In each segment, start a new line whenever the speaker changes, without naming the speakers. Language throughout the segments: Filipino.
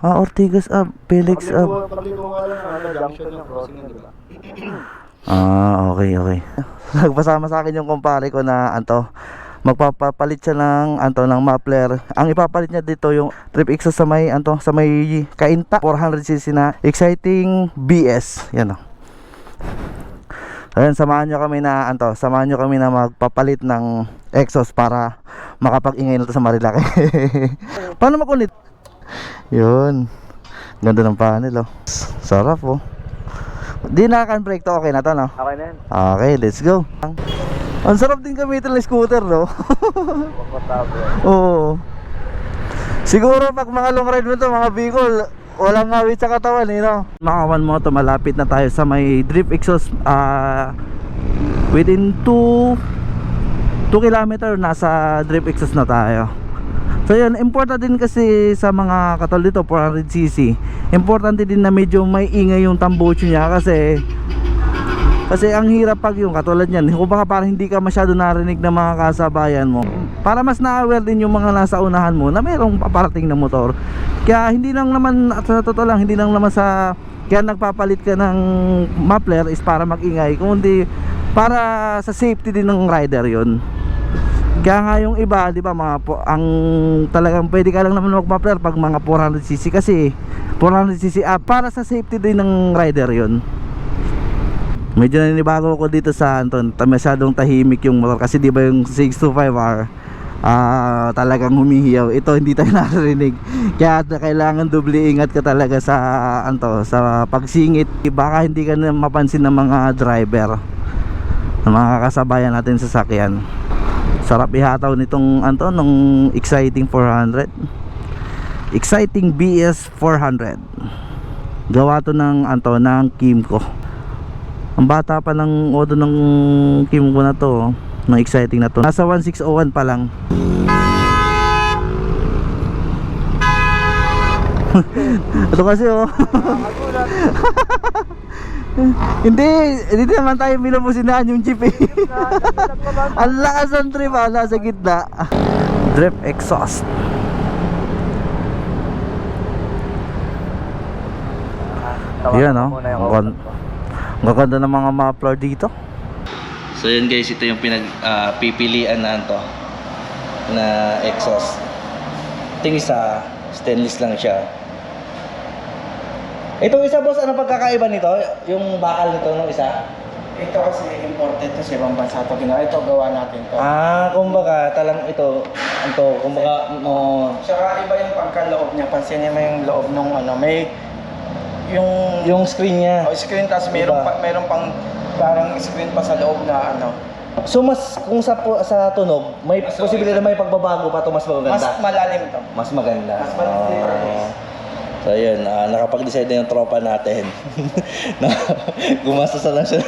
Ortigas up, Felix up.
Pagliko nga lang, junction yung crossing na, diba?
Okay. Nagpasama sa akin yung kumpare ko na magpapalit siya ng ng muffler. Ang ipapalit niya dito yung trip exhaust sa may sa may Kainta 400cc na exciting BS. Yan oh. Ayun, samahan nyo kami na magpapalit ng exhaust para makapag-ingay na to sa Marilaki. Paano makunit? Yun. Ganda ng panel oh. Sarap oh. Di naka-brake to, okay na to no?
Okay na yan.
Okay, let's go. Ang sarap din gamitin ng scooter, no? Oo. Siguro pag mga long ride mo to, mga Bicol, walang ngawit sa katawan, no? Mga One Moto, malapit na tayo sa may drip exhaust. Within 2 kilometer, nasa drip exhaust na tayo. So yun, important din kasi sa mga katol dito, 400cc. Importante din na medyo may ingay yung tambucho niya kasi ang hirap pag yung katulad niyan, kung baka parang hindi ka masyado narinig ng mga kasabayan mo, para mas na-aware din yung mga nasa unahan mo na mayroong paparating na motor. Kaya hindi lang naman, sa totoo lang, hindi lang naman kaya nagpapalit ka ng muffler is para mag-ingay, kundi para sa safety din ng rider yon. Kaya nga yung iba, di ba, ang talagang pwede ka lang naman mag-muffler pag mga 400cc kasi 400cc para sa safety din ng rider yon. Medyo nanibago ko dito sa masyadong tahimik yung motor kasi di ba yung 625R talagang humihiyaw. Ito hindi tayo narinig. Kaya kailangan doble ingat ka talaga sa sa pagsingit. Baka hindi ka na mapansin ng mga driver, ng mga kasabayan natin sa sasakyan. Sarap ihataw nitong nung exciting 400. Exciting BS 400. Gawa to ng ng Kimco. Ang bata pa ng odo ng Kimco na to, ng exciting na to. Nasa 1601 pa lang. Ito kasi oh. Hindi naman tayo binubusinaan yung jeep eh. Ang lakas ng trip nasa gitna. Drip exhaust. Yan oh. Ang ganda ng mga muffler dito. So yun guys, ito yung pipilian na exhaust. Ito isa, stainless lang siya. Itong isa boss, ano pagkakaiba nito? Yung bakal nito nung isa?
Ito kasi imported to sa ibang bansa to. Ito gawa natin to.
Kumbaga kumbaga
Saka iba yung pagkaloob niya. Pansinin mo yung loob nung may
yung screen niya.
Screen, tapos meron pang parang screen pa sa loob na
So mas kung sa tunog, may posibilidad na may pagbabago pa to, mas maganda.
Mas malalim to.
Mas maganda.
Mas malalim.
So yun, nakapag-decide na yung tropa natin. Gumastos na lang siya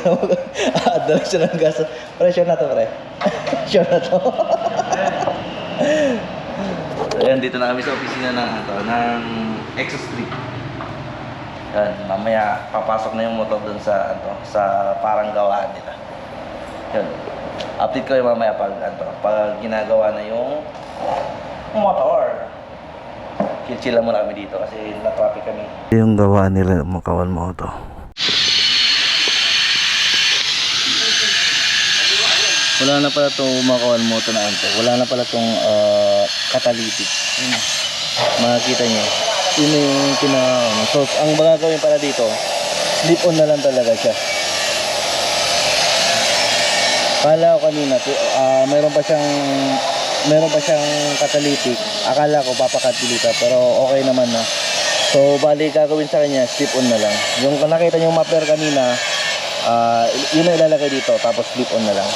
add na lang siya ng gas. Pre, sure na to pre. Sure na to. So yan, dito na kami sa opisina ng exhaust strip. Yan, mamaya papasok na yung motor dun sa parang gawaan nila. Yun. Update ko yung mamaya pag ginagawa na yung motor. Chill muna kami dito kasi na-traffic kami. Yung gawa nila mga One Moto. Wala na pala itong mga One Moto na wala na pala itong catalytic. Makikita nyo. Yun yung so ang gagawin pala dito, slip on na lang talaga siya. Kala ko kanina meron pa siyang catalytic. Akala ko papakatulita pero okay naman na. So bali gagawin sa kanya, slip on na lang. Yung nakita niyo yung muffler kanina, yun na ilalagay dito tapos slip on na lang.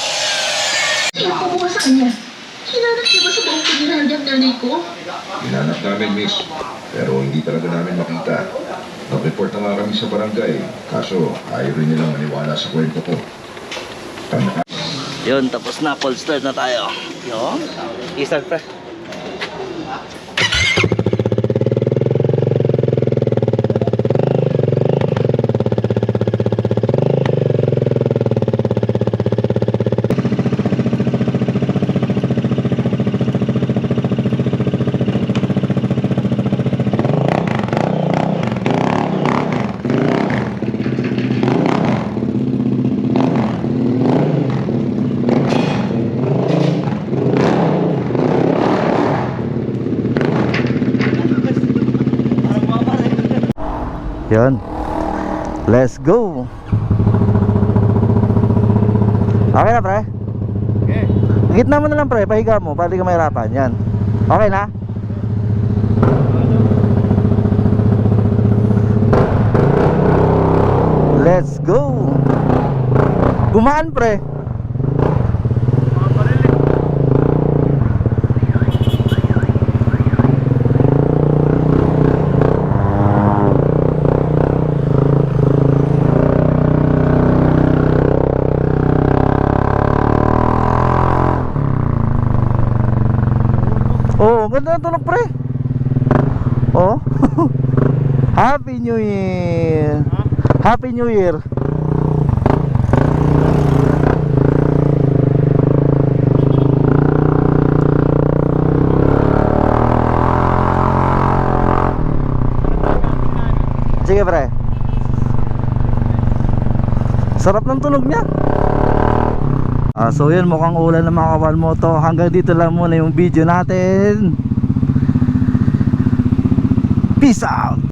Ako mo sa kanya. Hinanap niyo ba sa buong pinirahan ng nanay ko?
Hinanap namin, miss. Pero hindi talaga namin makita. Nag-report na nga kami sa barangay. Kaso ayaw rin nilang maniwala sa kwento ko.
Yun, tapos na, cold start na tayo. Yun, i-start pa. Yun. Let's go. Okay na pre?
Okay.
Gitna mo na lang pre, pahiga mo para di ka mahirapan. Yan. Okay na? Let's go. Gumaan pre. Oh, ganda ng tunog pre. Oh. Happy New Year. Happy New Year. Sige pre. Sarap ng tunog niya. So yun, mukhang ulan ng mga kabalmoto. Hanggang dito lang muna yung video natin. Peace out.